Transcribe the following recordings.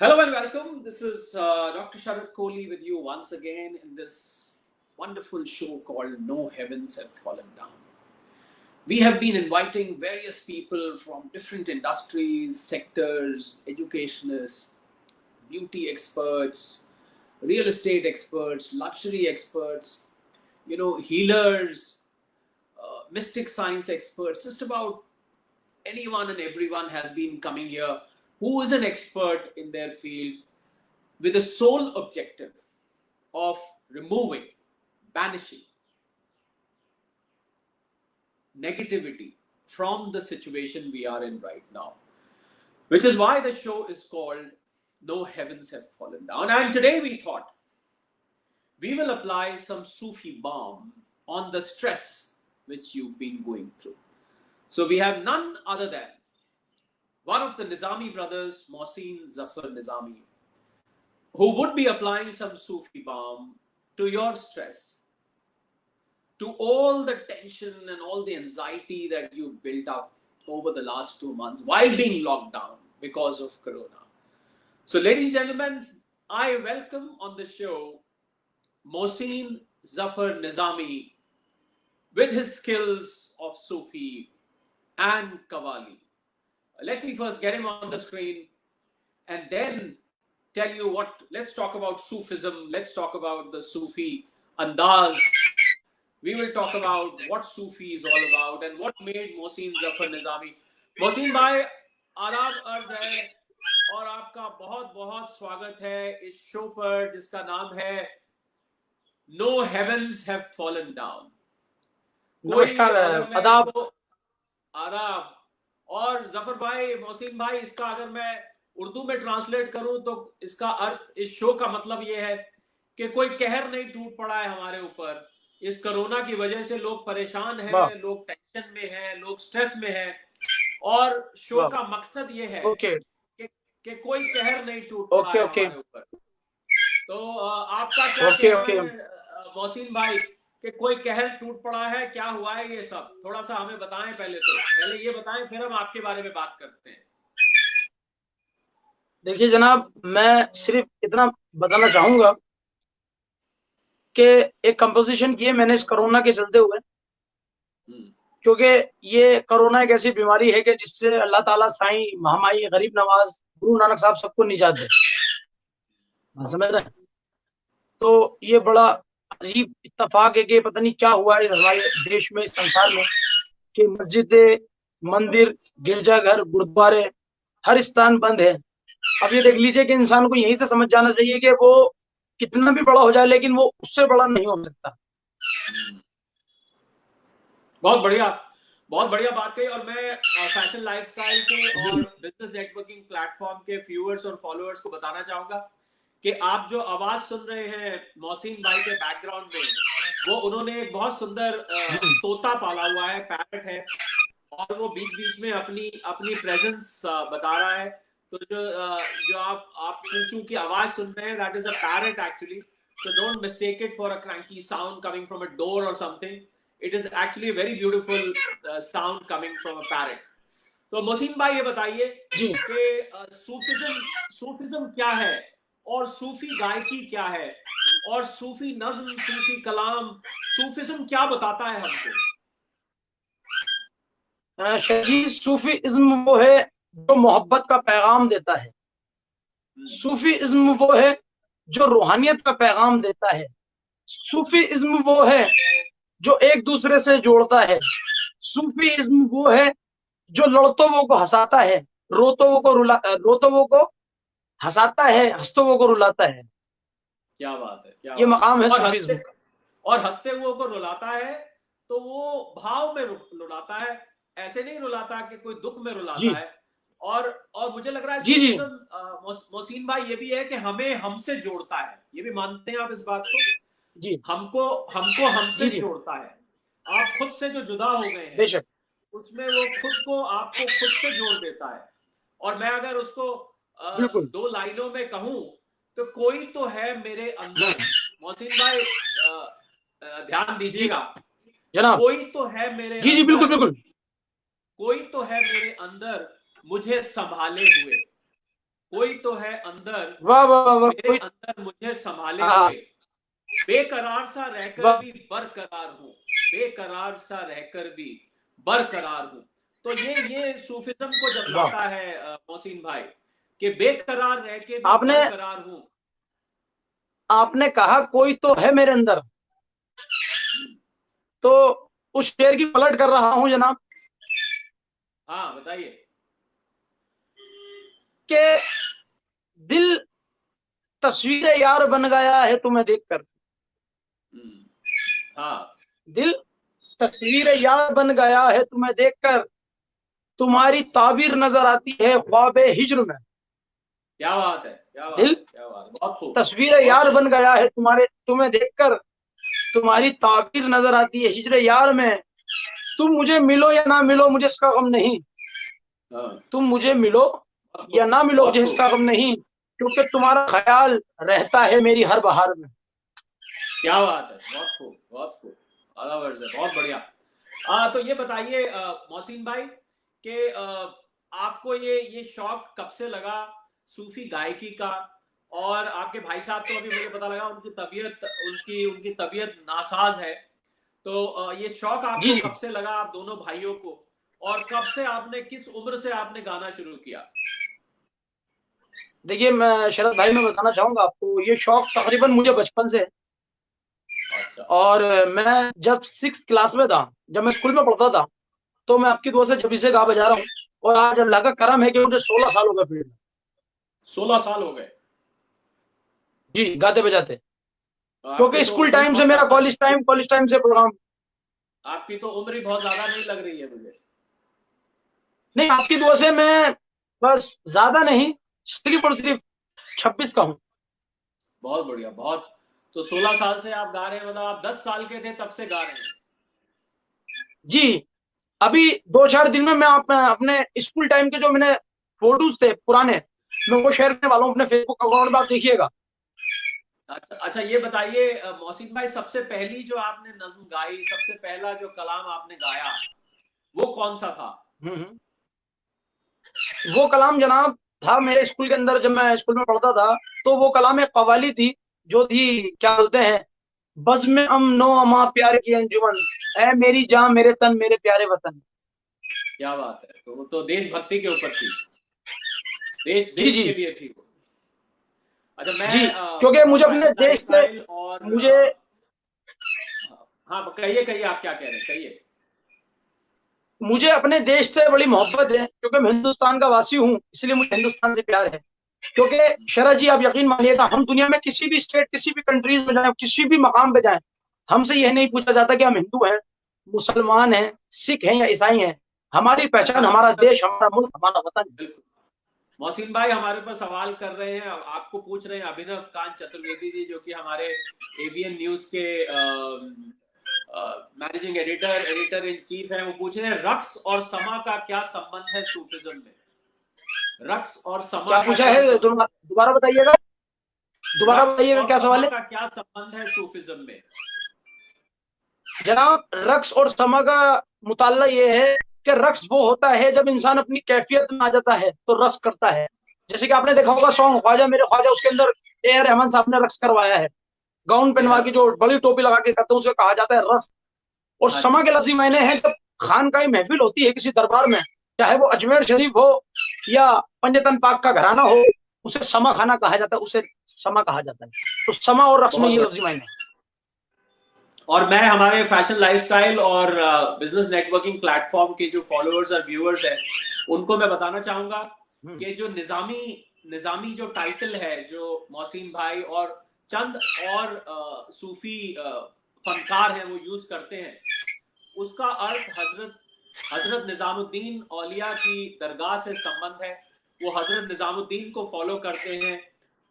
Hello and welcome. This is Dr. Sharad Kohli with you once again in this wonderful show called No Heavens Have Fallen Down. We have been inviting various people from different industries, sectors, educationists, beauty experts, real estate experts, luxury experts, healers, mystic science experts, just about anyone and everyone has been coming here who is an expert in their field with the sole objective of removing, banishing negativity from the situation we are in right now. Which is why the show is called No Heavens Have Fallen Down. And today we thought we will apply some Sufi balm on the stress which you've been going through. So we have none other than one of the Nizami brothers, Mohsin Zafar Nizami, who would be applying some Sufi balm to your stress, to all the tension and all the anxiety that you've built up over the last 2 months while being locked down because of Corona. So, ladies and gentlemen, I welcome on the show Mohsin Zafar Nizami with his skills of Sufi and Qawwali. Let me first get him on the screen and then tell you let's talk about Sufism, let's talk about the Sufi Andaz. We will talk about what Sufi is all about and what made Mohsin Zafar Nizami. Mohsin भाई आदाब अर्ज है और आपका बहुत बहुत स्वागत है इस शो पर जिसका नाम है No Heavens Have Fallen Down. नमस्कार, आदाब आदाब। और जफर भाई, मोहसिन भाई, इसका अगर मैं उर्दू में ट्रांसलेट करूं तो इसका अर्थ, इस शो का मतलब ये है कि कोई कहर नहीं टूट पड़ा है हमारे ऊपर। इस कोरोना की वजह से लोग परेशान हैं, लोग टेंशन में हैं, लोग स्ट्रेस में हैं और शो का मकसद ये है कि कोई कहर नहीं टूट पड़ा है हमारे ऊपर। तो आपका क्या कहना है मोहसिन भाई कि कोई कहर टूट पड़ा है, क्या हुआ है ये सब? थोड़ा सा हमें बताएं। पहले ये बताएं, फिर हम आपके बारे में बात करते हैं। देखिए जनाब, मैं सिर्फ इतना बताना चाहूंगा कि एक कंपोजिशन की है मैंने इस कोरोना के चलते हुए, क्योंकि ये कोरोना एक ऐसी बीमारी है कि जिससे अल्लाह ताला साईं महामाई गरीब नवाज गुरु नानक साहब सबको निजात दे। समझ रहे हैं? तो ये बड़ा अजीब इत्तेफाक है कि पता नहीं क्या हुआ है हमारे देश में, इस संसार में, कि मस्जिदें, मंदिर, गिरजाघर, गुरुद्वारे, हर स्थान बंद है। अब ये देख लीजिए कि इंसान को यहीं से समझ जाना चाहिए कि वो कितना भी बड़ा हो जाए लेकिन वो उससे बड़ा नहीं हो सकता। बहुत बढ़िया बात कही। और मैं फैशन लाइफस्टाइल के और बिजनेस नेटवर्किंग प्लेटफॉर्म के व्यूअर्स और फॉलोअर्स को बताना चाहूंगा कि आप जो आवाज सुन रहे हैं मोहसिन भाई के बैकग्राउंड में, वो उन्होंने एक बहुत सुंदर तोता पाला हुआ है, पैरट है, और वो बीच बीच में अपनी प्रेजेंस बता रहा है। तो जो आप चूचू की आवाज सुन रहे हैं, that is a parrot actually. So don't mistake it for a cranky sound coming from a door or something. It is actually a very beautiful sound coming from a parrot. तो मोहसिन भाई ये बताइए कि सूफिज्म क्या है और सूफी गायकी क्या है और सूफी नज्म, सूफी कलाम, सूफिज्म क्या बताता है हमको? सूफीइज्म वो है जो मोहब्बत का पैगाम देता है। सूफीइज्म वो है जो रूहानियत का पैगाम देता है। सूफीइज्म वो है जो एक दूसरे से जोड़ता है। सूफीइज्म वो है जो लड़तों को हंसाता है, रोतों को हंसाता है, हंसतों को रुलाता है। क्या बात है, ये मकाम है सूफीइज्म का। और हंसते हुए को रुलाता है तो वो भाव में रुलाता है, ऐसे नहीं रुलाता कि कोई दुख में रुलाता है। और मुझे लग रहा है मोहसिन भाई ये भी है कि हमें हमसे जोड़ता है। ये भी मानते हैं आप इस बात को? जी, हमको हमसे जोड़ता है। आप खुद से जो जुदा हो गए हैं, बेशक, उसमें वो आपको खुद से जोड़ देता है। और मैं अगर उसको 2 लाइनों में कहूं तो कोई तो है मेरे अंदर। मोहसिन भाई ध्यान दीजिएगा, कोई तो है मेरे जी बिल्कुल कोई तो है मेरे अंदर मुझे संभाले हुए। कोई तो है अंदर, वाह वाह वाह, मेरे कोई, अंदर मुझे संभाले हाँ, हुए, बेकरार सा रहकर वाह, भी बरकरार हूं, बेकरार सा रहकर भी बरकरार हूं। तो ये सूफिज्म को वाह। जतलाता है मोहसिन भाई, कि बेकरार रह के भी आपने बरकरार हूं। आपने कहा कोई तो है मेरे अंदर, तो उस शेर की पलट कर रहा हूं जनाब, हाँ बताइए। कि दिल तस्वीर यार बन गया है तुम्हें देखकर, हाँ, दिल तस्वीर यार बन गया है तुम्हें देखकर, तुम्हारी ताबीर नजर आती है ख्वाबे हिज्र में। क्या बात है, क्या बात दिल है, क्या बात है, बहुत खूब, तस्वीर बहुत यार खूब। बन गया है तुम्हें देखकर, तुम्हारी ताबीर नजर आती है हिज्र यार में। तुम मुझे मिलो या ना मिलो मुझे इसका गम नहीं, हाँ, तुम मुझे मिलो बहुत या खूब, ना मिलो बहुत मुझे खूब। इसका गम नहीं, क्योंकि तुम्हारा ख्याल रहता है मेरी हर बहार में। क्या बात है, बहुत खूब, बहुत खूब। आला वर्ज है, बहुत बढ़िया। तो ये बताइए मोहसिन भाई, कि आपको ये शौक कब से लगा सूफी गायकी का? और आपके भाई साहब, तो अभी मुझे पता लगा उनकी तबीयत नासाज है। तो ये शौक जी आपको जी, कब से लगा, आप दोनों भाइयों को? और कब से आपने, किस उम्र से आपने गाना शुरू किया? देखिए मैं शरद भाई मैं बताना चाहूंगा आपको, ये शौक तकरीबन मुझे बचपन से है। अच्छा। और मैं जब 6 क्लास में था, जब मैं स्कूल में पढ़ता था, तो मैं आपकी दुआ से जब से गा बजा रहा हूँ। और आज अल्लाह का करम है कि मुझे 16 साल हो गए फील्ड में। 16 साल हो गए? जी, गाते बजाते। आपकी क्योंकि तो स्कूल उम्र ही टाइम से बहुत मेरा ज्यादा कॉलेज टाइम से प्रोग्राम। आपकी तो उम्र ही बहुत ज्यादा नहीं लग रही है मुझे। नहीं, आपकी दुआ से मैं बस ज्यादा नहीं, सिर्फ और सिर्फ 26 का हूँ। बहुत बढ़िया, बहुत। तो 16 साल से आप गा रहे हैं, मतलब आप 10 साल के थे तब से गा रहे हैं? जी, अभी 2-4 दिन में मैं अपने स्कूल टाइम के जो मैंने फोटोज थे पुराने, मैं वो शेयर करने वाला हूँ अपने फेसबुक अकाउंट में, आप देखिएगा। अच्छा अच्छा, ये बताइए मोहसिन भाई, सबसे पहली जो आपने नज्म गाई, सबसे पहला जो कलाम आपने गाया, वो कौन सा था? हम्म। वो कलाम जनाब था मेरे स्कूल के अंदर, जब मैं स्कूल में पढ़ता था, तो वो कलाम एक कवाली थी, जो थी, क्या बोलते हैं, बज़्म नो अमा प्यार की अंजुमन, ऐ मेरी जान मेरे तन मेरे प्यारे वतन। क्या बात है, तो वो तो देशभक्ति के ऊपर थी, देश जी देश जी के लिए थी वो। अच्छा, जी, मैं क्योंकि मुझे अपने फैशन देश से, लाइफस्टाइल और मुझे, हाँ कहिए कहिए, आप क्या कह रहे हैं, कहिए। मुझे अपने देश से बड़ी मोहब्बत है, क्योंकि मैं हिंदुस्तान का वासी हूँ, इसलिए मुझे हिंदुस्तान से प्यार है। क्योंकि शरद जी आप यकीन मानिएगा, हम दुनिया में किसी भी स्टेट, किसी भी कंट्रीज में जाए, किसी भी मकाम पे जाए, हमसे यह नहीं पूछा जाता कि हम हिंदू हैं, मुसलमान हैं, सिख हैं या ईसाई हैं। हमारी अच्छा, पहचान हमारा मतलब देश, हमारा मुल्क, हमारा वतन है। बिल्कुल। मोहसिन भाई हमारे ऊपर सवाल कर रहे हैं, आपको पूछ रहे हैं अभिनव कांत चतुर्वेदी जी, जो कि हमारे एवीएन न्यूज के मैनेजिंग एडिटर इन चीफ हैं। वो पूछ रहे हैं, रक्स और समा का क्या संबंध है सूफिज्म में? रक्स और समा क्या का पूछा क्या है, दोबारा बताइएगा, दोबारा रक्स बताइएगा और क्या समा सवाल है। का क्या संबंध है सूफिज्म में? जनाब, रक्स और समा का मुताल्ला ये है कि रक्स वो होता है जब इंसान अपनी कैफियत में आ जाता है तो रक्स करता है। जैसे कि आपने देखा होगा सॉन्ग ख्वाजा मेरे ख्वाजा, उसके अंदर ए आर रहमान साहब ने रक्स करवाया है, गाउन जी पहनवा हाँ। की जो बड़ी टोपी लगा के करते हैं उसे कहा जाता है रक्स। और हाँ समा जी। के लफ्जी मायने हैं जब खानकाही महफिल होती है किसी दरबार में, चाहे वो अजमेर शरीफ हो या पंजतन पाक का घराना हो, उसे समा खाना कहा जाता है, उसे समा कहा जाता है। तो समा और रक्स में बहुत ये बढ़िया। लफ्जी मायने हैं। और मैं हमारे फैशन लाइफस्टाइल और बिजनेस नेटवर्किंग प्लेटफॉर्म के जो फॉलोअर्स और व्यूअर्स हैं, उनको मैं बताना चाहूंगा कि जो निजामी निजामी जो टाइटल है, जो मोहसिन भाई और चंद और सूफी फनकार हैं वो यूज करते हैं, उसका अर्थ हजरत हजरत निजामुद्दीन औलिया की दरगाह से संबंध है। वो हजरत निजामुद्दीन को फॉलो करते हैं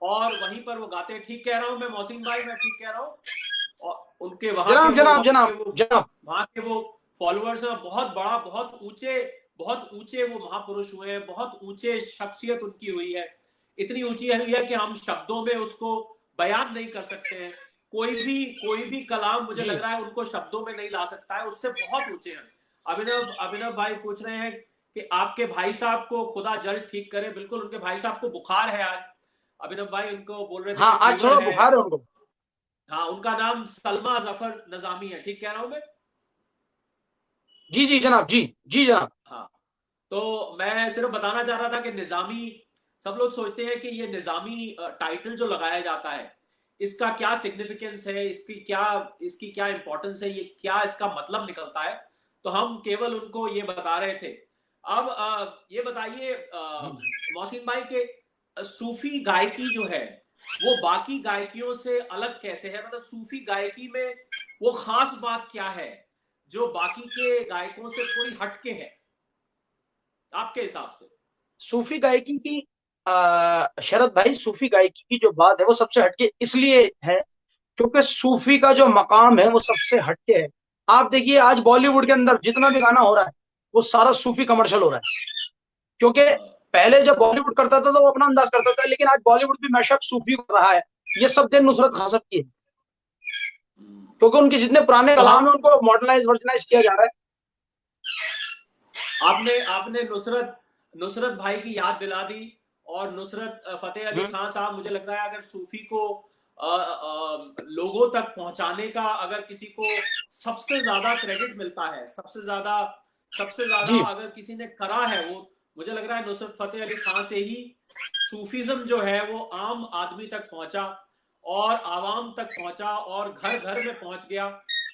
और वहीं पर वो गाते हैं। ठीक कह रहा हूं मैं मोहसिन भाई, मैं ठीक कह रहा हूँ? और उनके जनाब जनाब जनाब जनाब, वहां के वो फॉलोअर्स हैं, बहुत बड़ा, बहुत ऊंचे वो महापुरुष हुए हैं, बहुत ऊंचे शख्सियत उनकी हुई है। इतनी ऊंची हुई है कि हम शब्दों में उसको बयान नहीं कर सकते हैं। कोई भी कलाम मुझे जी लग रहा है उनको शब्दों में नहीं ला सकता है, उससे बहुत ऊंचे हैं। अभिनव अभिनव भाई पूछ रहे हैं कि आपके भाई साहब को खुदा जल्द ठीक करे। बिल्कुल उनके भाई साहब को बुखार है आज, अभिनव भाई उनको बोल रहे थे हाँ, कि आज थोड़ा फीवर है। बुखार है उनको। हाँ, उनका नाम सलमा जफर नजामी है, ठीक कह रहा हूं मैं? जी जी जनाब, जी जी जनाब। हाँ, तो मैं सिर्फ बताना चाह रहा था कि निजामी, सब लोग सोचते हैं कि ये निजामी टाइटल जो लगाया जाता है इसका क्या सिग्निफिकेंस है, इसकी क्या इंपॉर्टेंस है, ये क्या इसका मतलब निकलता है। तो हम केवल उनको ये बता रहे थे। अब ये बताइए मोहसिन भाई के सूफी गायकी जो है वो बाकी गायकियों से अलग कैसे है? मतलब सूफी गायकी में वो खास बात क्या है जो बाकी के गायकों से थोड़ी हटके है आपके हिसाब से? सूफी गायकी की शरद भाई, सूफी गायकी की जो बात है वो सबसे हटके इसलिए है क्योंकि सूफी का जो मकाम है वो सबसे हटके है। आप देखिए आज बॉलीवुड के अंदर जितना भी गाना हो रहा है वो सारा सूफी कमर्शियल हो रहा है। क्योंकि पहले जब बॉलीवुड करता था तो वो अपना अंदाज करता था, लेकिन आज बॉलीवुड भी मैशअप सूफी कर रहा है। ये सब दिन नुसरत खान साहब की है, क्योंकि उनके जितने पुराने तो कलाम आप, है उनको मॉडर्नाइज वर्जनाइज किया जा रहा है। आपने आपने नुसरत नुसरत भाई की याद दिला दी। और नुसरत फतेह अली खान साहब, मुझे लग रहा है अगर सूफी को लोगों तक पहुंचाने का अगर किसी को सबसे ज्यादा क्रेडिट मिलता है, सबसे ज्यादा जी अगर किसी ने करा है वो, मुझे लग रहा है नुसरत फतेह अली खान से ही सूफीज्म जो है वो आम आदमी तक पहुंचा और आवाम तक पहुंचा और घर घर में पहुंच गया।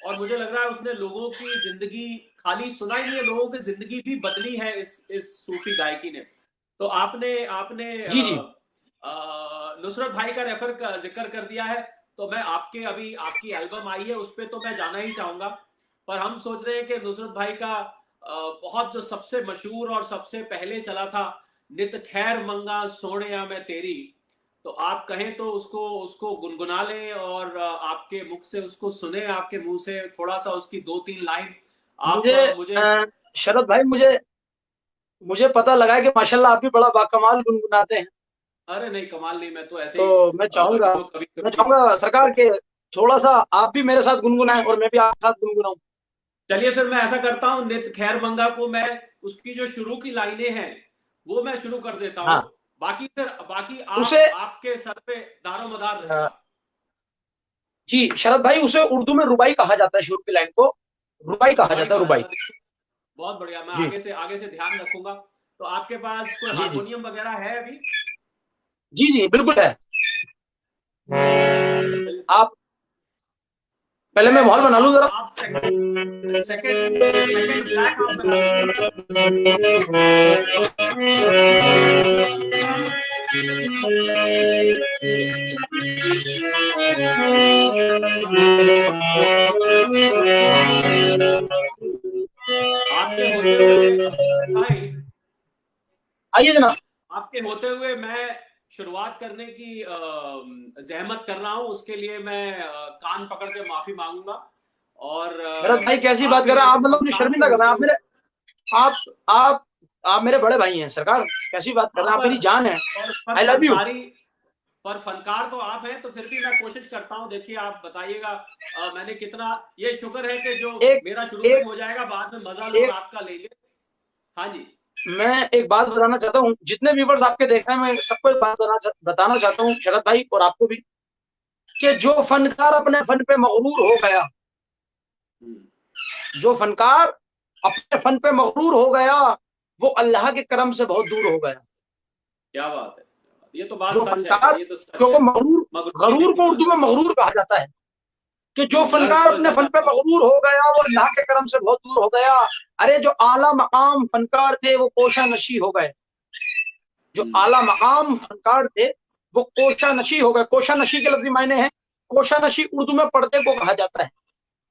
और मुझे लग रहा है उसने लोगों की जिंदगी खाली सुना ही नहीं है, लोगों की जिंदगी भी बदली है इस सूफी गायकी ने। तो आपने आपने जी जी नुसरत भाई का जिक्र कर दिया है, तो मैं आपके अभी आपकी एल्बम आई है उस पर तो मैं जाना ही चाहूंगा। पर हम सोच रहे हैं कि नुसरत भाई का बहुत जो सबसे मशहूर और सबसे पहले चला था, नित खैर मंगा सोनिया मैं तेरी, तो आप कहें तो उसको उसको गुनगुना लें और आपके मुख से उसको सुने, आपके मुंह से थोड़ा सा उसकी 2-3 लाइन आप मुझे मुझे। शरद भाई, मुझे मुझे पता लगा है कि माशाल्लाह आप भी बड़ा बाकमाल गुनगुनाते हैं। अरे नहीं, कमाल नहीं, मैं तो ऐसे ही तो जो कभी मैं कभी। चाहूंगा सरकार के थोड़ा सा आप भी मेरे साथ गुनगुनाएं और मैं भी आपके साथ गुनगुनाऊं। चलिए फिर मैं ऐसा करता हूँ, नित खैर मंगा को मैं उसकी जो शुरू की लाइनें हैं वो मैं शुरू कर देता हूँ। हाँ, बाकी उसे आपके सर पे दारोमदार अ, रहेगा। जी शरद भाई, उसे उर्दू में रुबाई कहा जाता है। शुरू की लाइन को रुबाई कहा रुबाई जाता है, कहा रुबाई। जाता है। बहुत बढ़िया, मैं जी आगे से ध्यान रखूंगा। तो आपके पास कोई जी जी हारमोनियम वगैरह है अभी? जी जी बिल्कुल है। चलिए, आप पहले मैं माहौल बना लूं जरा। आप सेकंड ब्लैक आप बजा दीजिए। आपके होते हुए भाई, आइए जनाब। आपके होते हुए मैं शुरुआत करने की जहमत कर रहा हूं, उसके लिए मैं कान पकड़ के माफी मांगूंगा। और शरद भाई कैसी आप बात कर भी रहे हैं आप? वैसे मतलब मुझे फनकार के शर्मिंदा कर रहे होते हैं आप हुए, मेरे। आप आप आप मेरे बड़े भाई हैं सरकार, कैसी बात कर हाँ रहे हैं? आप मेरी जान है। पर आई लव यू। फनकारी, पर फनकार तो आप हैं, तो फिर भी मैं कोशिश करता हूं। देखिए आप बताइएगा मैंने कितना, ये शुक्र है कि जो एक मेरा शुरू में एक ही हो जाएगा, बाद में मजा लोग एक आपका लेंगे। हाँ जी। मैं एक बात बताना चाहता हूँ, जितने व्यूवर्स आपके देख रहे हैं मैं सबको एक बात बताना चाहता हूँ शरद भाई, और आपको भी, कि जो फनकार अपने फन पे मगरूर हो गया, हम्म, जो फनकार अपने फन पे मगरूर हो गया, वो अल्लाह के करम से बहुत दूर हो गया। क्या बात है, ये तो बात जो सच है, फनकार, ये तो सच क्योंकि है। मगरूर, मगरूरी गरूर नेकी को बन उर्दू में जाती मगरूर कहा जाता है, कि जो है। फनकार अपने फन पे मगरूर हो गया वो अल्लाह के करम से बहुत दूर हो गया। अरे जो आला मकाम फनकार थे वो कोशा नशी हो गए। जो हम्म, आला मकाम फनकार थे वो कोशा नशी हो गए। कोशा नशी के लफ्जी मायने हैं, कोशा नशी उर्दू में पढ़ते को कहा जाता है,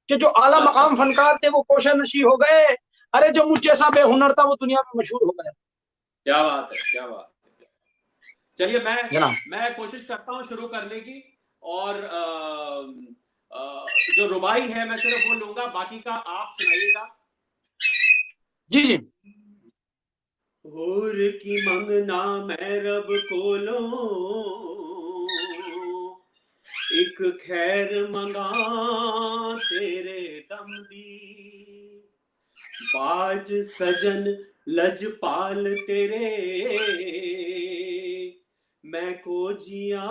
कि जो आला अच्छा, मकाम फनकार थे वो कोशा नशी हो गए। अरे जो मुझ जैसा बेहुनर था वो दुनिया में मशहूर हो गया। क्या बात है, क्या बात है। चलिए जनाब मैं कोशिश करता हूँ शुरू करने की। और जो रुबाई है मैं सिर्फ वो लूंगा, बाकी का आप सुनाइएगा। जी जी हूर की मंगना मैं रब कोलो एक खैर मंगा तेरे दम दी, बाज सजन लजपाल तेरे, मैं को जिया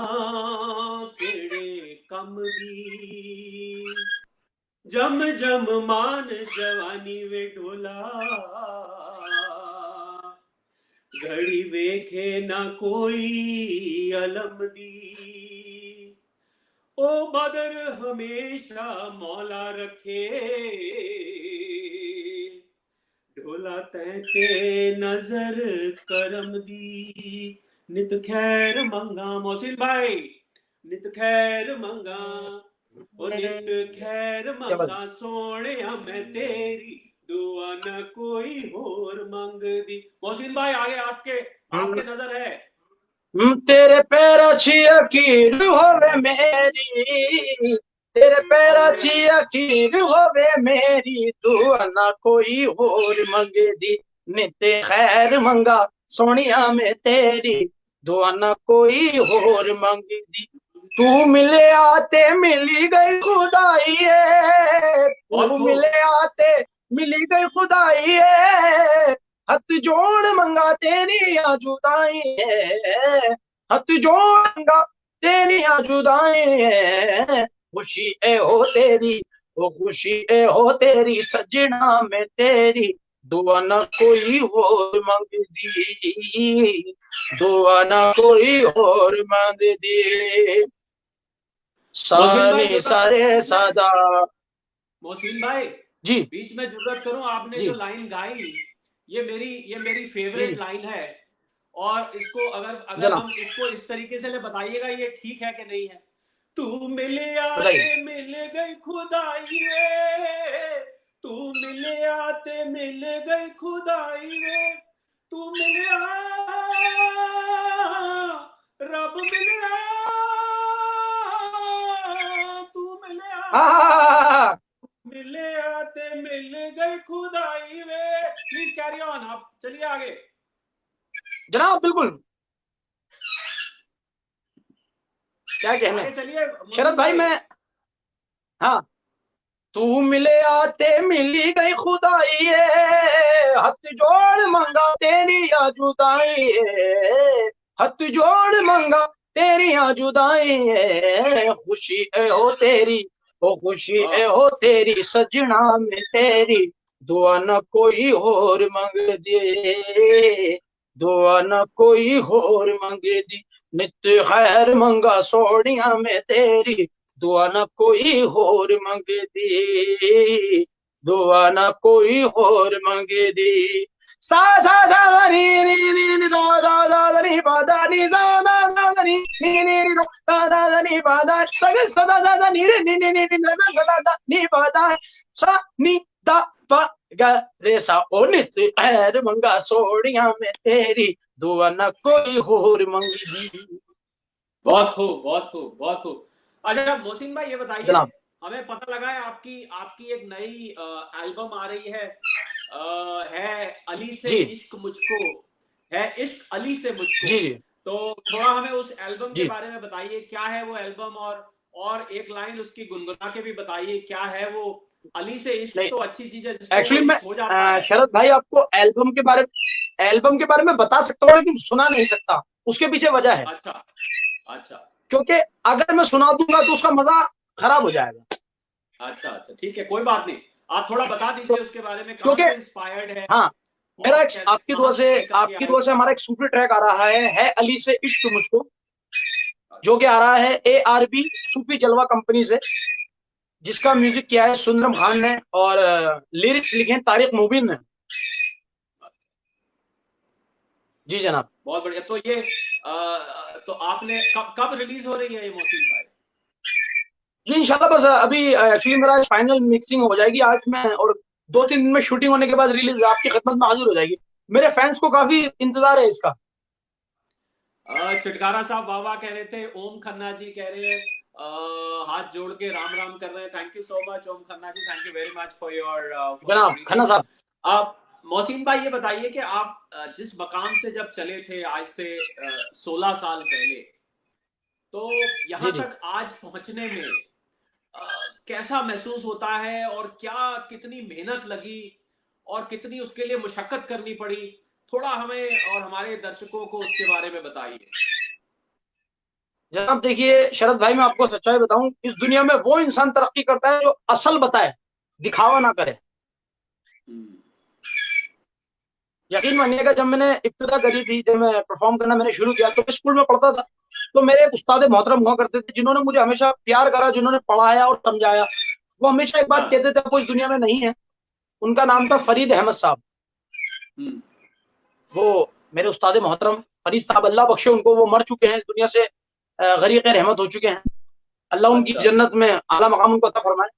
केड़े कम दी। जम जम मान जवानी वे ढोला, घड़ी वेखे ना कोई अलम दी। ओ बदर हमेशा मौला रखे, ढोला तैते नजर करम दी। नित खैर मंगा मोहसिन भाई, नित खैर मंगा, ओ नित खैर मंगा सोने मैं तेरी, दुआ न कोई होर मंग दी। मोहसिन भाई आगे आपके आपके नजर है। तेरे पैराची अकीर होवे मेरी, तेरे पैराची अकीर होवे मेरी, दुआ ना कोई होर मंगे दी। नित खैर मंगा सोनिया में तेरी, दुआ ना कोई होर मंगे दी। तू मिले आते मिली गई खुदाई है, तू मिले आते मिली गई खुदाई है, हथ जोड़ मंगा तेरी जुदाई है, हथ जोड़ मंगा तेरी जुदाई है। खुशी ए हो तेरी, वो खुशी ए हो तेरी, सजना में तेरी, दुआ न कोई और मंग दी, दुआ न कोई और मंग दी। सारे सारे सादा। मोहसिन भाई जी बीच में जरूरत करूं, आपने जी जो लाइन गाई ये मेरी फेवरेट लाइन है। और इसको अगर अगर जनाब हम इसको इस तरीके से ले बताइएगा ये ठीक है कि नहीं है। तू मिले बताइए। आते मिल गई खुदाई वे, तू मिले आते मिल गई खुदाई वे, तू मिले रब मिले, तू मिले मिले आते मिल गई खुदाई वे। प्लीज कैरी ऑन, आप चलिए आगे। जनाब बिल्कुल, क्या कहने। चलिए शरद भाई मैं, हाँ, तू मिले आते मिली गई खुदाई है, हथ जोड़ मंगा तेरी जुदाई है, हथ जोड़ मंगा तेरी जुदाई है। खुशी ए हो तेरी, ओ खुशी ए हो तेरी, सजना में तेरी, दुआ न कोई और मंग दे, दुआ न कोई और मंग दी। नित खैर मंगा सोनिया में तेरी, दुआ न कोई होर मंगे दी, दुआ न कोई होर मंगे दी। सा सा सा नी नी नी नी दा दा दा नी पा दा नी सा दा दा नी नी नी नी दा दा दा नी पा दा सगे सा दा दा नी रे नी नी नी नी दा दा दा नी पा दा सा नी दा पा गा रे सा। ओ नित खैर मंगा सोनिया में तेरी, दुआ न कोई होर मंगी दी। बहुत खूब बहुत खूब बहुत खूब। अच्छा मोहसिन भाई ये बताइए, हमें पता लगा है आपकी आपकी एक नई एल्बम आ रही है अली से इश्क मुझको, है इश्क अली से मुझको। जी जी। तो थोड़ा हमें उस एल्बम के बारे में बताइए, क्या है वो एल्बम, और एक लाइन उसकी गुनगुना के भी बताइए क्या है वो। अली से इश्क तो अच्छी चीज है, एक्चुअली मैं हो जाता है। शरद भाई आपको एल्बम के बारे में बता सकता हूँ, लेकिन सुना नहीं सकता। उसके पीछे वजह है। अच्छा अच्छा। क्योंकि अगर मैं सुना दूंगा तो उसका मजा खराब हो जाएगा। अच्छा अच्छा ठीक है, कोई बात नहीं, आप थोड़ा बता दीजिए उसके बारे में, कहाँ क्योंकि से इंस्पायर्ड है। हाँ, मेरा एक आपकी दुआ से हमारा एक सूफी ट्रैक आ रहा है अली से इश्क मुझको, जो कि आ रहा है ARB सूफी जलवा कंपनी से, जिसका म्यूजिक किया है सुंदरम खान ने और लिरिक्स लिखे हैं तारिक मुबीन ने। जी जनाब। बहुत बढ़िया। तो ये तो आपने कब रिलीज हो रही है ये मोहसिन भाई? जी इंशाल्लाह बस अभी एक्चुअली मेरा फाइनल मिक्सिंग हो जाएगी आज में, और 2-3 दिन में शूटिंग होने के बाद रिलीज आपकी खिदमत में हाजिर हो जाएगी। मेरे फैंस को काफी इंतजार है इसका। चिटकारा साहब वाह वाह कह रहे थे, ओम खन्ना जी कह रहे हैं हाथ जोड़ के राम राम कर रहे हैं। Thank you so much Om Khanna ji, thank you very much for your जनाब खन्ना साहब। आप मोहसिन भाई ये बताइए कि आप जिस मकाम से जब चले थे आज से 16 साल पहले, तो यहाँ तक आज पहुंचने में कैसा महसूस होता है, और क्या कितनी मेहनत लगी, और कितनी उसके लिए मुशक्कत करनी पड़ी, थोड़ा हमें और हमारे दर्शकों को उसके बारे में बताइए। जनाब देखिए शरद भाई, मैं आपको सच्चाई बताऊं, इस दुनिया में वो इंसान तरक्की करता है जो असल बताए, दिखावा ना करे। हम्म, यकीन मानिएगा, जब मैंने इब्तिदा करी थी, जब मैं परफॉर्म करना मैंने शुरू किया, तो मैं स्कूल में पढ़ता था। तो मेरे एक उस्ताद मोहतरम हुआ करते थे, जिन्होंने मुझे हमेशा प्यार करा, जिन्होंने पढ़ाया और समझाया। वो हमेशा एक बात हाँ, कहते थे, अब वो इस दुनिया में नहीं है। उनका नाम था फरीद अहमद साहब। हम्म, वो मेरे उस्ताद मोहतरम फरीद साहब, अल्लाह बख्शे उनको, वो मर चुके हैं इस दुनिया से, गरीक रहमत हो चुके हैं। अल्लाह उनकी अच्छा अच्छा, जन्नत में आला मकाम उनको अता फरमाए।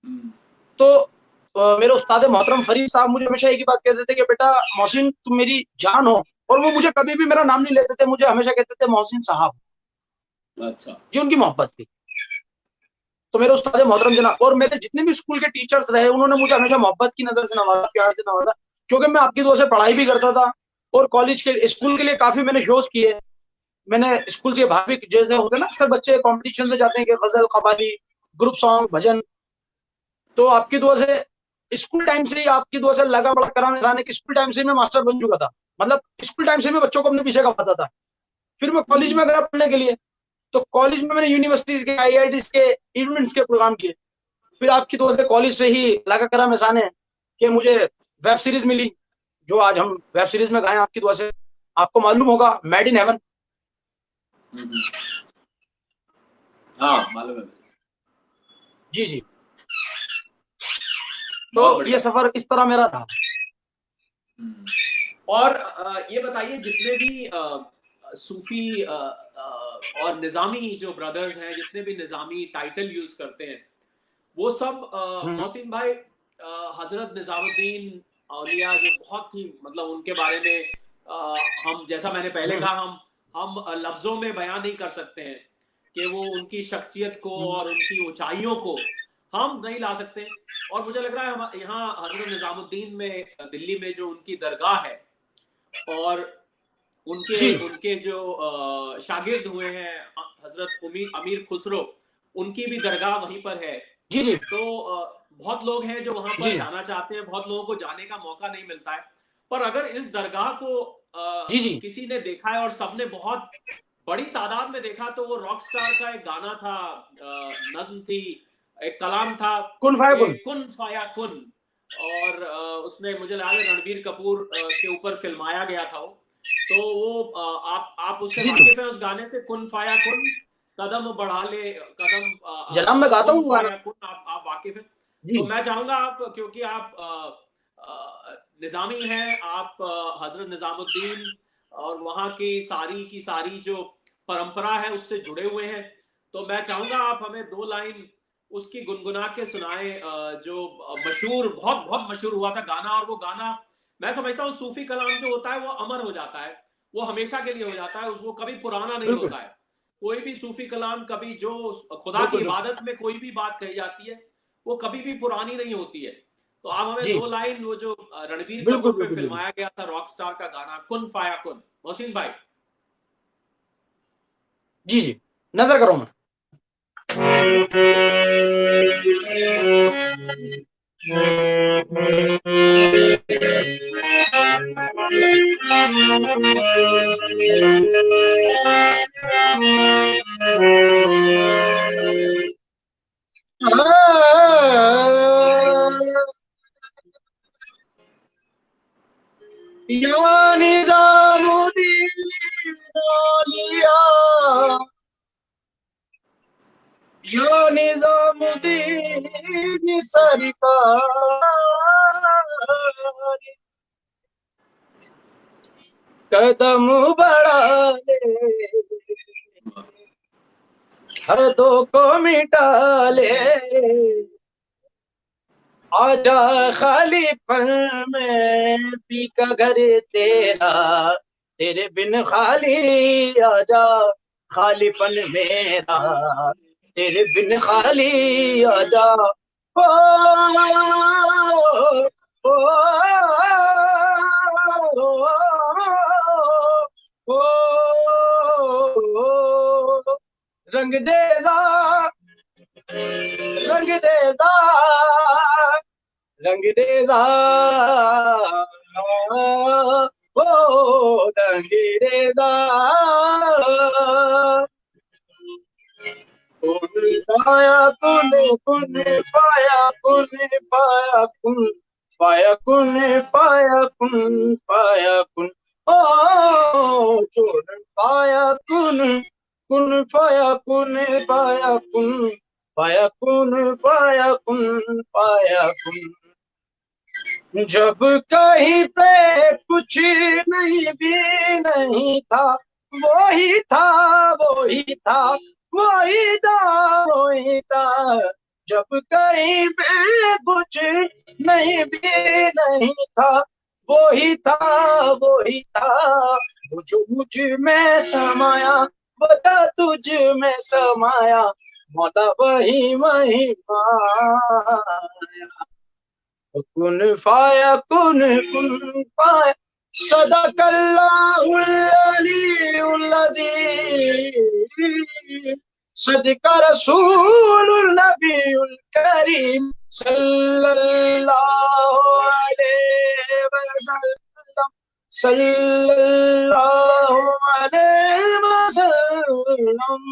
हम्म, तो मेरे उस्ताद मोहतरम फरीद साहब मुझे हमेशा एक ही बात कहते थे कि बेटा मोहसिन, तुम मेरी जान हो। और वो मुझे कभी भी मेरा नाम नहीं लेते थे, मुझे हमेशा कहते थे मोहसिन साहब। अच्छा, ये उनकी मोहब्बत थी। तो मेरे उस्ताद मोहतरम जनाब और मेरे जितने भी स्कूल के टीचर्स रहे, उन्होंने मुझे हमेशा मोहब्बत की नजर से नवाजा, प्यार से नवाजा। क्योंकि मैं आपकी दुआ से पढ़ाई भी करता था, और कॉलेज के स्कूल के लिए काफी मैंने शोज किए। मैंने स्कूल से बाहर भी, जैसे होते हैं ना अक्सर बच्चे कॉम्पिटिशन में जाते हैं कि गजल, कवाली, ग्रुप सॉन्ग, भजन। तो आपकी दुआ से स्कूल टाइम से ही, आपकी दुआ से लगा बड़ा कराम इंसान है कि स्कूल टाइम से ही मैं मास्टर बन चुका था। मतलब स्कूल टाइम से मैं बच्चों को अपने पीछे करवाता था। फिर मैं कॉलेज हम्म, में गया पढ़ने के लिए। तो कॉलेज में मैंने यूनिवर्सिटीज के, आईआईटीज के इवेंट्स के प्रोग्राम किए। फिर आपकी दुआ से कॉलेज से ही लगा कराम इंसान है कि मुझे वेब सीरीज मिली, जो आज हम वेब सीरीज में गए आपकी दुआ से। आपको मालूम होगा, मेड इन हेवन। हम्म, हाँ मालूम है मुझे। जी जी। तो बहुत ये बढ़िया। सफर इस तरह मेरा था। हम्म। और ये बताइए, जितने भी सूफी और निजामी जो ब्रदर्स हैं, जितने भी निजामी टाइटल यूज करते हैं, वो सब हम्म मोहसिन भाई, हजरत निजामुद्दीन औलिया जो बहुत ही, मतलब उनके बारे में हम, जैसा मैंने पहले हम्म कहा, हम लफ्जों में बयान नहीं कर सकते हैं कि वो उनकी शख्सियत को हम्म और उनकी ऊंचाइयों को हम नहीं ला सकते। और मुझे लग रहा है हम यहाँ हजरत निजामुद्दीन में, दिल्ली में जो उनकी दरगाह है, और उनके जी उनके जो शागिर्द हुए हैं हजरत अमीर खुसरो, उनकी भी दरगाह वहीं पर है। जी जी तो बहुत लोग हैं जो वहां पर जी जाना चाहते हैं, बहुत लोगों को जाने का मौका नहीं मिलता है। पर अगर इस दरगाह को जी जी। किसी ने देखा है और सबने बहुत बड़ी तादाद में देखा, तो वो रॉक स्टार का एक गाना था, नज्म थी, एक कलाम था, कुन फाया कि कुन। कुन फाया कुन। और उसने, मुझे लगा रणबीर कपूर के ऊपर फिल्माया गया था वो। तो वो आप उससे जी जी। वाकिफ हैं, उस गाने से, कुन फाया कुन, कदम बढ़ा ले कदम, जनाब मैं गाता कुन हूँ गाना। फाया कुन, आप वाकिफ हैं। तो जी मैं चाहूंगा आप, क्योंकि आप निजामी हैं, आप हजरत निजामुद्दीन और वहां की सारी जो परंपरा है उससे जुड़े हुए हैं, तो मैं चाहूंगा आप हमें दो लाइन उसकी गुनगुना के सुनाएं, जो मशहूर, बहुत बहुत मशहूर हुआ था गाना। और वो गाना, मैं समझता हूँ, सूफी कलाम जो होता है वो अमर हो जाता है, वो हमेशा के लिए हो जाता है, वो कभी पुराना नहीं बिल्कुल होता है। कोई भी सूफी कलाम कभी, जो खुदा की बिल्कुल बिल्कुल। इबादत में कोई भी बात कही जाती है, वो कभी भी पुरानी नहीं होती है। तो आप हमें जी दो लाइन, वो जो रणबीर बिल्कुल कपूर पे बिल्कुल बिल्कुल। फिल्माया गया था रॉक स्टार का गाना, कुन फाया कुन, मोहसिन भाई। जी जी, नजर करो मैं। या निजामुद्दीन औलिया, या निजामुद्दीन सरकार, कदम बढ़ा ले, हदों को मिटा ले। आजा खाली पल में पी का घर तेरा, तेरे बिन खाली आजा, खालीपन मेरा, तेरे बिन खाली आजा। ओ, ओ, ओ, ओ, रंग देगा, रंग देगा, रंगरेजा ओ रंगरेजा पाया कुन पाया कुन पाया कुन पाया कुन पाया कुन पाया कुन ओ पाया कुन पाया कुन पाया कुन पाया कुन पाया कुन पाया कुन। जब कहीं पे कुछ नहीं भी नहीं था, वही था वही था वही था वही था। जब कहीं पे कुछ नहीं भी नहीं था, वही था वही था। वो जो मुझ में समाया, बता तुझ में समाया, मौला वही वही माया। कुन फाया कुन फाया सदकल्लाहुल अलीयुल अज़ीम सदका रसूलुन नबीयुल करीम सल्लल्लाहु अलैहि वसल्लम सल्लल्लाहु अलैहि वसल्लम।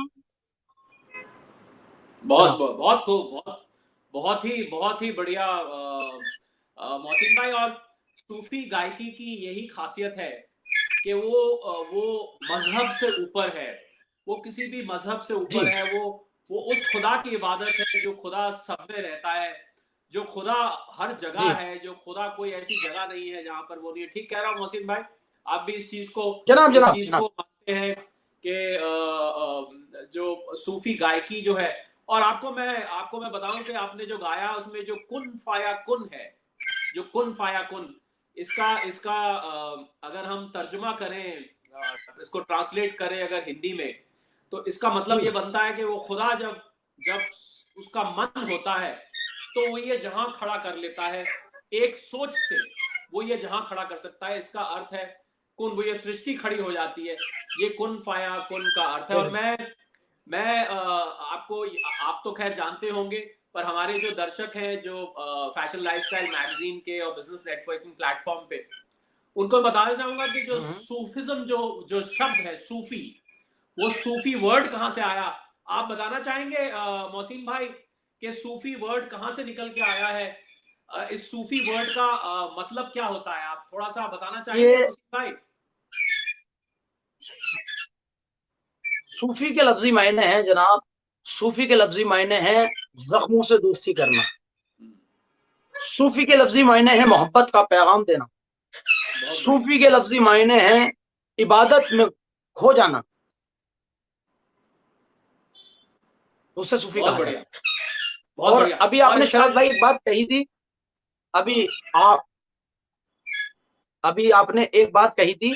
बहुत बहुत खूब, बहुत ही बढ़िया मोहसिन भाई। और सूफी गायकी की यही खासियत है कि वो मजहब से ऊपर है, वो किसी भी मजहब से ऊपर है। वो उस खुदा की इबादत है जो खुदा सब में रहता है, जो खुदा हर जगह है, जो खुदा कोई ऐसी जगह नहीं है जहां पर वो नहीं है। ठीक कह रहा हूँ मोहसिन भाई? आप भी इस चीज को मानते हैं कि जो सूफी गायकी जो है, और आपको मैं बताऊं कि आपने जो गाया उसमें जो कुन फाया कुन है, जो कुन फाया कुन, इसका अगर हम तर्जुमा करें, इसको ट्रांसलेट करें अगर हिंदी में, तो इसका मतलब ये बनता है कि वो खुदा जब जब उसका मन होता है तो वो ये जहां खड़ा कर लेता है, एक सोच से वो ये जहां खड़ा कर सकता है। इसका अर्थ है कुन, वो ये सृष्टि खड़ी हो जाती है। ये कुन फाया कुन का अर्थ है। और मैं आपको, आप तो खैर जानते होंगे, पर हमारे जो दर्शक हैं जो फैशन लाइफस्टाइल मैगजीन के और बिजनेस नेटवर्किंग प्लेटफॉर्म पे, उनको बता देना चाहूंगा कि जो सूफिज्म जो शब्द है सूफी, वो सूफी वर्ड कहां से आया? आप बताना चाहेंगे मोहसिन भाई कि सूफी वर्ड कहां से निकल के आया है? इस सूफी वर्ड का मतलब क्या होता है? आप थोड़ा सा बताना चाहेंगे मोहसिन भाई? सूफी के लफ्जी मायने हैं जनाब, सूफी के लफ्जी मायने हैं जख्मों से दोस्ती करना। सूफी के लफ्जी मायने हैं मोहब्बत का पैगाम देना। सूफी के लफ्जी मायने हैं इबादत में खो जाना। उससे सूफी कहा जाता है। और अभी आपने शरद भाई एक बात कही थी, अभी आपने एक बात कही थी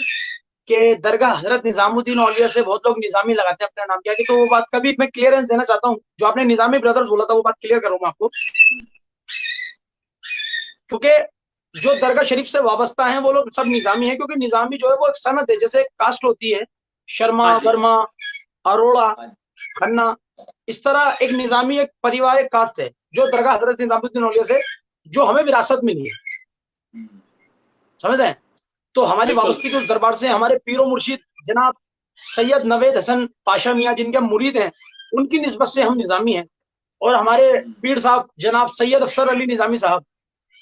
कि दरगाह हजरत निजामुद्दीन औलिया से बहुत लोग निजामी लगाते हैं अपने नाम के आगे। तो वो बात कभी मैं क्लियरेंस देना चाहता हूँ, जो आपने निजामी ब्रदर्स बोला था वो बात क्लियर करूंगा आपको। क्योंकि जो दरगाह शरीफ से वाबस्ता है वो लोग सब निजामी हैं, क्योंकि निजामी जो है वो एक सनत है, जैसे कास्ट होती है शर्मा, वर्मा, अरोड़ा, खन्ना, इस तरह एक निजामी एक परिवार एक कास्ट है जो दरगाह हजरत निजामुद्दीन औलिया से जो हमें विरासत मिली है। समझ रहे हैं? तो हमारी वाबस्ती के उस दरबार से हमारे पीरो मुर्शिद जनाब सैयद नवेद हसन पाशा मियाँ जिनके मुरीद हैं, उनकी निस्बत से हम निजामी हैं। और हमारे पीर साहब जनाब सैयद अफसर अली निजामी साहब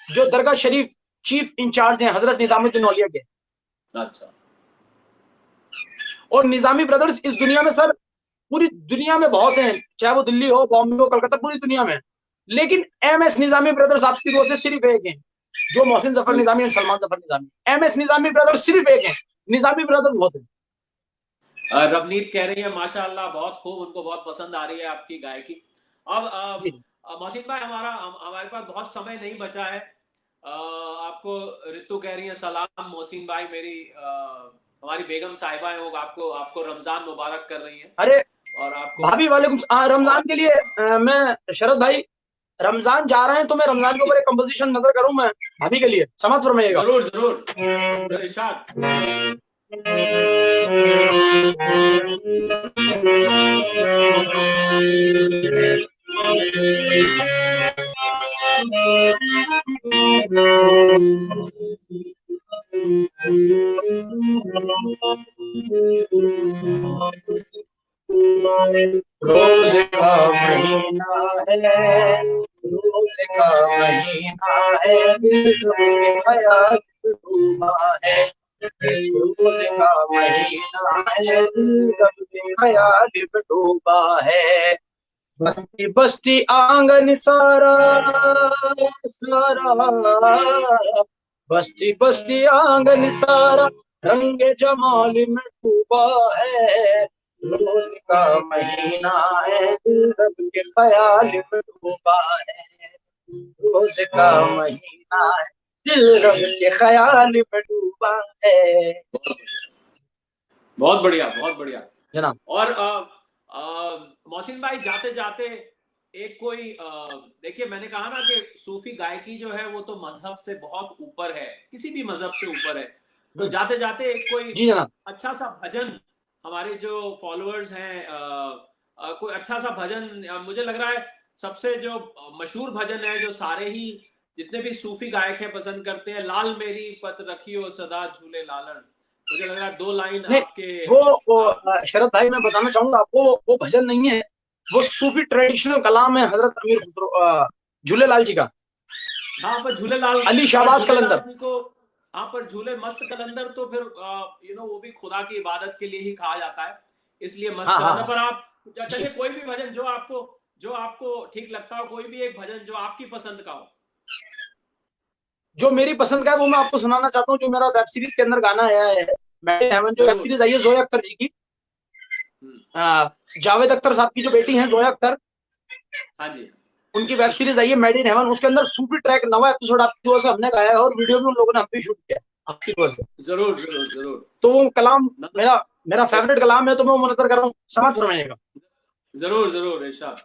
जो दरगाह शरीफ चीफ इंचार्ज हैं हजरत निजामुद्दीन औलिया के। अच्छा। और निजामी ब्रदर्स इस दुनिया में सर पूरी दुनिया में बहुत हैं, चाहे वो दिल्ली हो, बॉम्बे हो, कलकत्ता, पूरी दुनिया में। लेकिन MS निजामी ब्रदर्स आपकी दो से सिर्फ एक हैं, जो मोहसिन जफर निजामी और सलमान जफर निजामी। MS निजामी ब्रदर्स सिर्फ एक हैं, निजामी ब्रदर बहुत हैं। रवनीत कह रही है माशाअल्लाह बहुत खूब, उनको बहुत पसंद आ रही है आपकी गायकी। अब मोहसिन भाई हमारे पास बहुत समय नहीं बचा है। आपको रितु कह रही है सलाम मोहसिन भाई, मेरी हमारी बेगम साहिबा है, वो आपको रमजान मुबारक कर रही है। अरे और आपको भाभी वालेकुम रमजान के लिए मैं शरद भाई रमजान जा रहे हैं तो मैं रमजान के ऊपर एक कंपोजिशन नजर करूं मैं भाभी के लिए, समाप्त फरमाइएगा। जरूर जरूर इरशाद। रोज का महीना है, रोज का महीना है, दिल में ख्याल डूबा है। रोज का महीना है, दिल में ख्याल डूबा है। बस्ती बस्ती आंगन सारा सारा, बस्ती बस्ती आंगन सारा रंग जमाल में डूबा है। रोज का महीना है, दिल रब के ख्याल में डूबा है। रोज का महीना है, दिल रब के ख्याल में डूबा है। बहुत बढ़िया, बहुत बढ़िया जनाब। और मोहसिन भाई, जाते जाते एक कोई देखिए, मैंने कहा ना कि सूफी गायकी जो है वो तो मजहब से बहुत ऊपर है, किसी भी मजहब से ऊपर है। तो जाते जाते एक कोई जी जनाब। अच्छा सा भजन, हमारे जो फॉलोअर्स हैं, कोई अच्छा सा भजन, मुझे लग रहा है सबसे जो मशहूर भजन है, जो सारे ही जितने भी सूफी गायक हैं पसंद करते हैं, लाल मेरी पत रखियो सदा झूले लालन। मुझे लग रहा है 2 लाइन नहीं, आपके वो शरद भाई मैं बताना चाहूंगा आपको, वो भजन नहीं है, वो सूफी ट्रेडिशनल कलाम है हजरत अमीर खुसरो झूलेलाल जी का। हाँ, पर झूलेलाल अली शाहबाज झूलेलाल कलंदर। जी को, हाँ पर झूले मस्त कलंदर तो फिर वो भी खुदा की इबादत के लिए ही कहा जाता है, इसलिए मस्त हाँ हाँ कलंदर। हाँ। पर आप चलिए कोई भी भजन जो आपको ठीक लगता हो, कोई भी एक भजन जो आपकी पसंद का हो। जो मेरी पसंद का है वो मैं आपको सुनाना चाहता हूँ, जो मेरा वेब सीरीज के अंदर गाना आया है, मेड इन हेवन, जो वेब जरूर। सीरीज आई है जोया अख्तर जी की। हम्म, जावेद अख्तर साहब की जो बेटी है जोया अख्तर, हाँ जी। उनकी वेब सीरीज आई है मेड इन हेवन। उसके अंदर सूफी ट्रैक 9 एपिसोड आपकी वजह से हमने गाया है, और वीडियो भी उन लोगों ने हम भी शूट किया आपकी वजह से। जरूर जरूर जरूर। तो वो कलाम न- मेरा मेरा फेवरेट कलाम है, तो मैं वो मुनज़्ज़र कर रहा हूँ, समाप्त फरमाइएगा। जरूर जरूर इरशाद।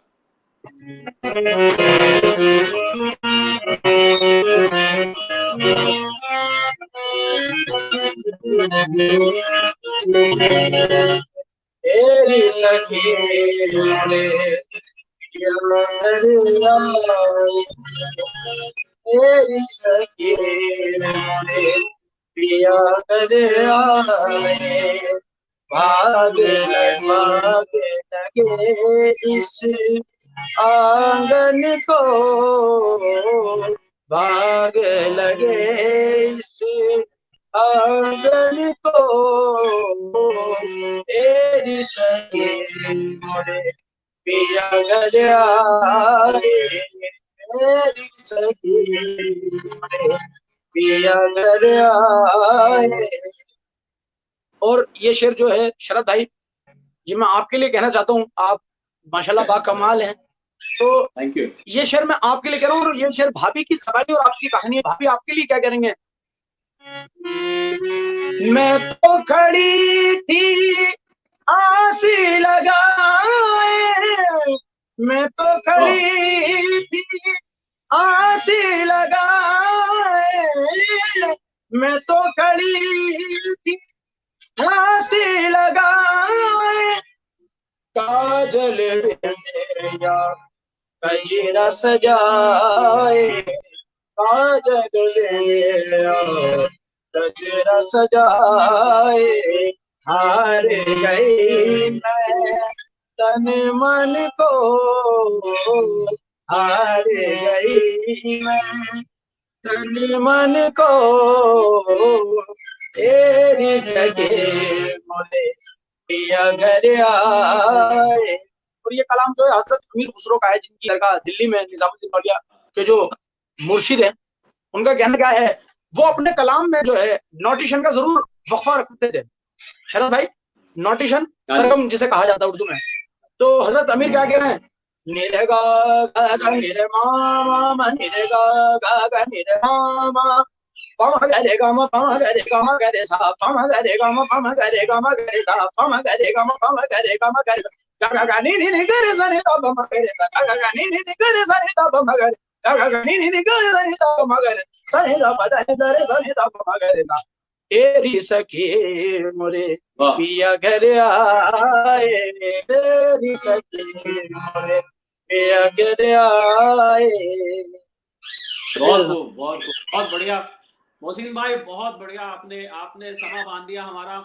तेरी सखी रे तेरी सखी रे पिया कर आए, भाग भाग लगे इस आंगन को, भाग लगे इस आंगन को। तेरी सखी मोरे पिया घर आए, तेरी सखी मोरे पिया घर आए। और ये शेर जो है शरद भाई, ये मैं आपके लिए कहना चाहता हूँ, आप माशाल्लाह बाकमाल हैं। तो थैंक यू। ये शेर मैं आपके लिए कह रहा हूँ, और ये शेर भाभी की सगाई और आपकी कहानी है। भाभी आपके लिए क्या करेंगे? मैं तो खड़ी थी आस लगाए, मैं तो वाह। खड़ी थी आस लगाए, मैं तो खड़ी थी आस लगाए। काजल या गजरा सजाए, काजल या गजरा सजाए। हार गई मैं तन मन को, हार गई मैं तन मन को। तेरी सगे मोरे पिया घर आए। और ये कलाम जो है हजरत अमीर खुसरो का है, जिनकी दरगाह दिल्ली में निजामुद्दीन औलिया के जो मुर्शिद है, उनका कहना क्या है, वो अपने कलाम में जो है नोटेशन का जरूर वक्फा रखते थे। शरद भाई, नोटेशन सरगम जिसे कहा जाता है उर्दू में, तो हजरत अमीर क्या कह रहे हैं, निरे गा गा निरे मामा निरे गा गा निरे मामा, पम गरे गम पम गरे सा पम गरे गम पम गरे सा पम गरे गम पम गरे गा गा नी नी गरे सा नी दा पम गरे सा गा गा नी नी गरे सा नी दा पम गरे गा गा नी नी गरे सा नी दा पम गरे सा नी दा पदा नी दा रे सा नी दा पम गरे सा। तेरी सखी मोरे पिया घर आए, तेरी सखी मोरे पिया घर आए। बहुत खूब, बहुत खूब, बहुत बढ़िया मोहसिन भाई, बहुत बढ़िया। आपने आपने समा बांध दिया हमारा।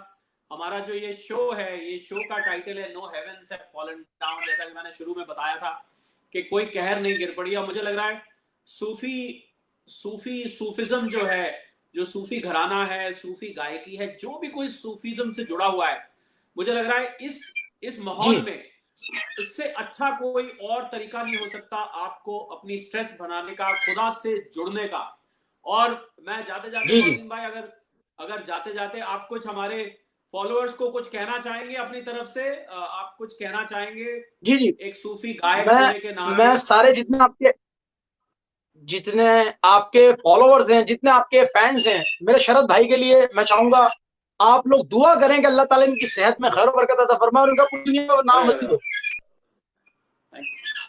हमारा जो ये शो है, ये शो का टाइटल है no heavens have fallen down. जैसा कि मैंने शुरू में बताया था कि कोई कहर नहीं गिर पड़ी। और मुझे लग रहा है सूफिज्म जो है, जो सूफी घराना है, सूफी गायकी है, जो भी कोई सूफिज्म से जुड़ा हुआ है, मुझे लग रहा है इस माहौल में इससे अच्छा कोई और तरीका नहीं हो सकता आपको अपनी स्ट्रेस बनाने का, खुदा से जुड़ने का। और मैं जाते जाते मोहसिन भाई, अगर जाते जाते आप कुछ हमारे फॉलोअर्स को कुछ कहना चाहेंगे अपनी तरफ से, आप कुछ कहना चाहेंगे जी जी, एक सूफी गायक होने के नाते? मैं सारे जितने आपके फॉलोअर्स हैं, जितने आपके फैंस हैं, मेरे शरद भाई के लिए मैं चाहूंगा आप लोग दुआ करें कि अल्लाह ताला इनकी सेहत में खैर बरकत अता फरमाए और उनका पूरी दुनिया में नाम मजबूत हो।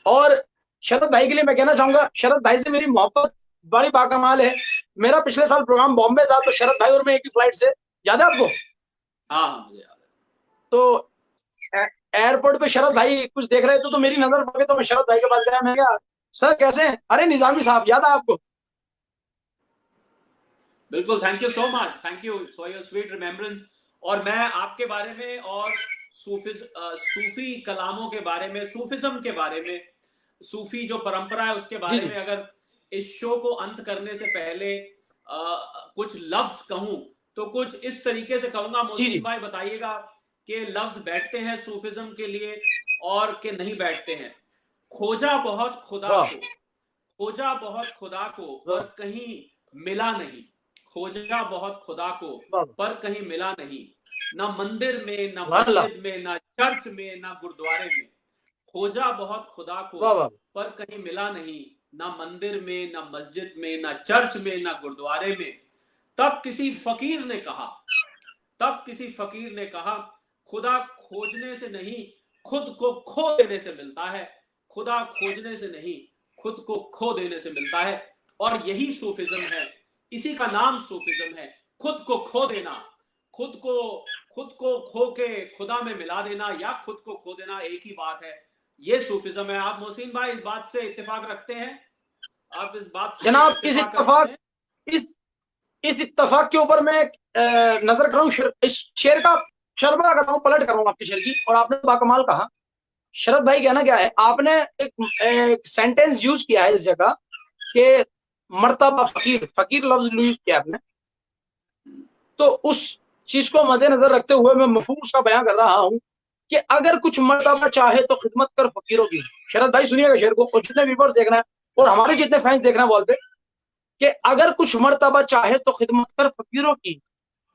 और शरद भाई के लिए मैं कहना चाहूंगा, शरद भाई से मेरी मोहब्बत बड़ी बाकमाल है। मेरा पिछले साल प्रोग्राम बॉम्बे था, तो शरद भाई और मैं एक ही फ्लाइट से, याद है आपको? हाँ, मुझे याद है। तो एयरपोर्ट पे शरद भाई कुछ देख रहे थे, तो मेरी नजर पड़ गई, तो मैं शरद भाई के पास गया। मैं क्या सर कैसे हैं? अरे निजामी साहब, याद है आपको? बिल्कुल, thank you so much, thank you for your sweet remembrance. और मैं आपके बारे में और सूफी कलामों के बारे में, सूफिज्म के बारे में, सूफी जो परंपरा है उसके बारे में अगर इस शो को अंत करने से पहले कुछ लफ्ज कहूं तो कुछ इस तरीके से कहूंगा। मोहसिन भाई बताइएगा कि लफ्ज बैठते हैं सूफिज्म के लिए और के नहीं बैठते हैं। खोजा बहुत खुदा को, खोजा बहुत खुदा को पर कहीं मिला नहीं, खोजा बहुत खुदा को पर कहीं मिला नहीं, ना मंदिर में, ना मस्जिद में, ना चर्च में, ना गुरुद्वारे में। खोजा बहुत खुदा को पर कहीं मिला नहीं, ना मंदिर में, ना मस्जिद में, ना चर्च में, ना गुरुद्वारे में। तब किसी फकीर ने कहा खुदा खोजने से नहीं, खुद को खो देने से मिलता है। खुदा खोजने से नहीं, खुद को खो देने से मिलता है। और यही सूफिज्म है, इसी का नाम सूफिज्म है। खुद को खो देना, खुद को खो के खुदा में मिला देना, या खुद को खो देना, एक ही बात है। ये सूफिज्म है। आप मोहसिन भाई इस बात से इत्तेफाक रखते हैं? आप इस बात से जनाब, इस इत्तेफाक के ऊपर मैं नजर कर रहा हूँ, इस शेर का शर्मा कर रहा हूँ, पलट कर रहा हूँ आपके शेर की। और आपने बाकमाल कहा शरद भाई, कहना क्या है आपने? एक सेंटेंस यूज किया है इस जगह कि मर्तबा फकीर, फकीर लफ्ज यूज किया आपने। तो उस चीज को मद्देनजर रखते हुए मैं मफहूम उसका बयान कर रहा हूं कि अगर कुछ मर्तबा चाहे तो खिदमत कर फकीरों की। शरद भाई सुनिएगा शेर को, और जितने व्यूअर्स देख रहे हैं और हमारे जितने फैंस देख रहे हैं वॉल पे, कि अगर कुछ मर्तबा चाहे तो खिदमत कर फकीरों की,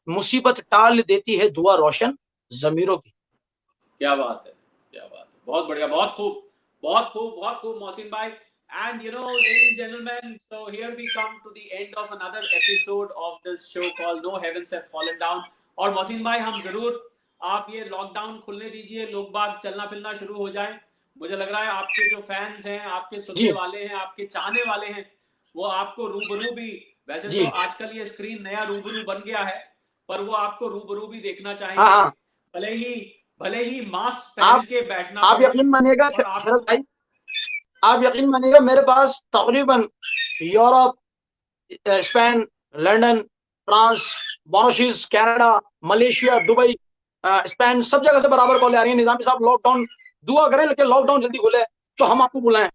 मुसीबत टाल देती है दुआ रोशन जमीरों की। क्या बात है, क्या बात है, बहुत बढ़िया, बहुत खूब, बहुत खूब, बहुत खूब मोहसिन भाई। And ladies and gentlemen, so here we come to the end of another episode of this show called No Heavens Have Fallen Down. और मोहसिन भाई, हम जरूर, आप ये लॉकडाउन खुलने दीजिए, लोग बाग चलना फिरना शुरू हो जाए। मुझे लग रहा है आपके जो फैंस हैं, आपके सुनने वाले हैं, आपके चाहने वाले हैं, वो आपको रूबरू भी, वैसे तो आजकल ये स्क्रीन नया रूबरू बन गया है, पर वो आपको रूबरू भी देखना चाहेंगे। भले ही मास्क पहन के बैठना। आप यकीन मानिएगा शरद भाई, आप यकीन मानिएगा, मेरे पास तकरीबन Europe, Spain, London, France, Mauritius, Canada, Malaysia, Dubai, Spain, सब जगह से बराबर कॉल आ रही है। निजामी साहब लॉकडाउन, दुआ करें लेकिन लॉकडाउन जल्दी खुले तो हम आपको बुलाएं,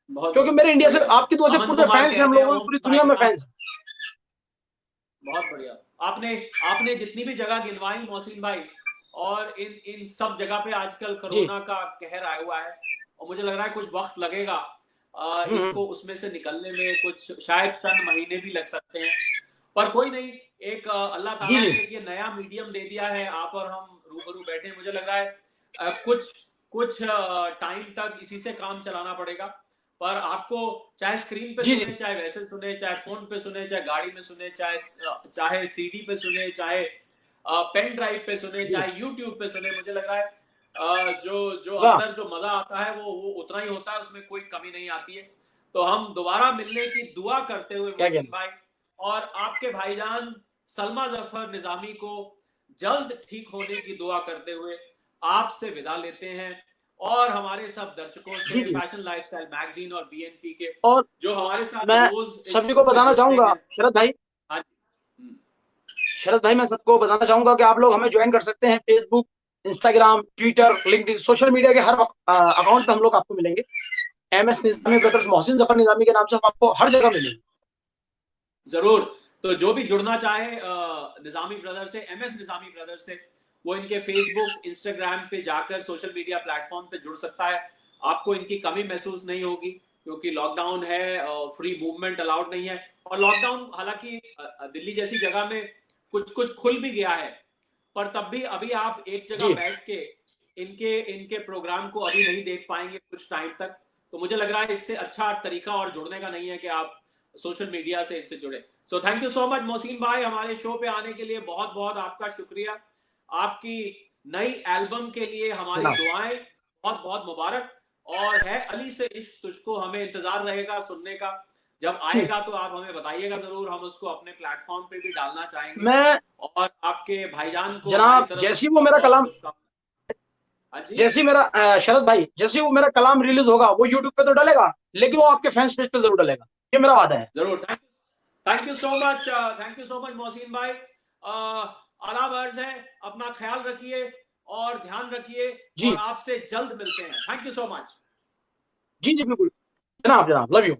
क्योंकि मेरे इंडिया से आपकी दुआ से पूरे फैंस हैं, हम लोगों पूरी दुनिया में फैंस। बहुत बढ़िया। आपने जितनी भी जगह गिनवाई मोहसिन भाई, और इन सब जगह पे आजकल कोरोना का कहर आया हुआ है, और मुझे लग रहा है कुछ वक्त लगेगा इनको उसमें से निकलने में, कुछ शायद चंद महीने भी लग सकते हैं, पर कोई नहीं। एक अल्लाह ताला ने ये नया मीडियम दे दिया है, आप और हम रूबरू बैठे। मुझे लग रहा है कुछ टाइम तक इसी से काम चलाना पड़ेगा। पर आपको चाहे स्क्रीन पे सुने, चाहे वैसे सुने, चाहे फोन पे सुने, चाहे गाड़ी में सुने, चाहे सीडी पे सुने, चाहे पेन ड्राइव पे सुने, चाहे यूट्यूब पे सुने, मुझे लग रहा है जो अंदर जो मजा आता है वो उतना ही होता है, उसमें कोई कमी नहीं आती है। तो हम दोबारा मिलने की दुआ करते हुए मोहसिन भाई, और आपके भाईजान सलमा जफर निजामी को जल्द ठीक होने की दुआ करते हुए आपसे विदा लेते हैं। और हमारे सब दर्शकों से, फैशन लाइफस्टाइल मैगजीन और बीएनपी के, और जो हमारे साथ मैं रोज सभी को बताना चाहूंगा शरद भाई, शरद भाई मैं सबको बताना चाहूंगा कि आप लोग हमें ज्वाइन कर सकते हैं Facebook, Instagram, Twitter, LinkedIn, social media के हर अकाउंट पे हम लोग आपको मिलेंगे। MS निजामी ब्रदर्स, मोहसिन जफर निजामी के नाम से हम आपको हर जगह मिलेंगे। जरूर। तो जो भी जुड़ना चाहे निजामी ब्रदर से, MS निजामी ब्रदर से, वो इनके फेसबुक, इंस्टाग्राम पे जाकर सोशल मीडिया प्लेटफॉर्म पे जुड़ सकता है। आपको इनकी कमी महसूस नहीं होगी, क्योंकि लॉकडाउन है, फ्री मूवमेंट अलाउड नहीं है। और लॉकडाउन हालांकि दिल्ली जैसी जगह में कुछ कुछ खुल भी गया है, पर तब भी अभी आप एक जगह बैठ के इनके प्रोग्राम को अभी नहीं देख पाएंगे कुछ टाइम तक। तो मुझे लग रहा है इससे अच्छा तरीका और जुड़ने का नहीं है कि आप सोशल मीडिया से इनसे जुड़े। So thank you so much Mohsin भाई, हमारे शो पे आने के लिए बहुत बहुत आपका शुक्रिया। आपकी नई एल्बम के लिए हमारी दुआएं, बहुत बहुत मुबारक। और है अली से इश्क तुझको, हमें इंतजार रहेगा सुनने का। जब आएगा तो आप हमें बताइएगा जरूर, हम उसको अपने प्लेटफॉर्म पे भी डालना चाहेंगे। मैं और आपके भाईजान को जनाब जैसी वो मेरा कलाम, जैसी मेरा शरद भाई जैसे वो मेरा कलाम रिलीज होगा वो यूट्यूब पे तो डलेगा, लेकिन वो आपके फैंस पेज पे जरूर डलेगा, ये मेरा वादा है। जरूर। Thank you so much, thank you so much Mohsin भाई। आदाब अर्ज है, अपना ख्याल रखिए और ध्यान रखिए, और आपसे जल्द मिलते हैं। Thank you so much. जी जी बिल्कुल जनाब, जनाब लव यू।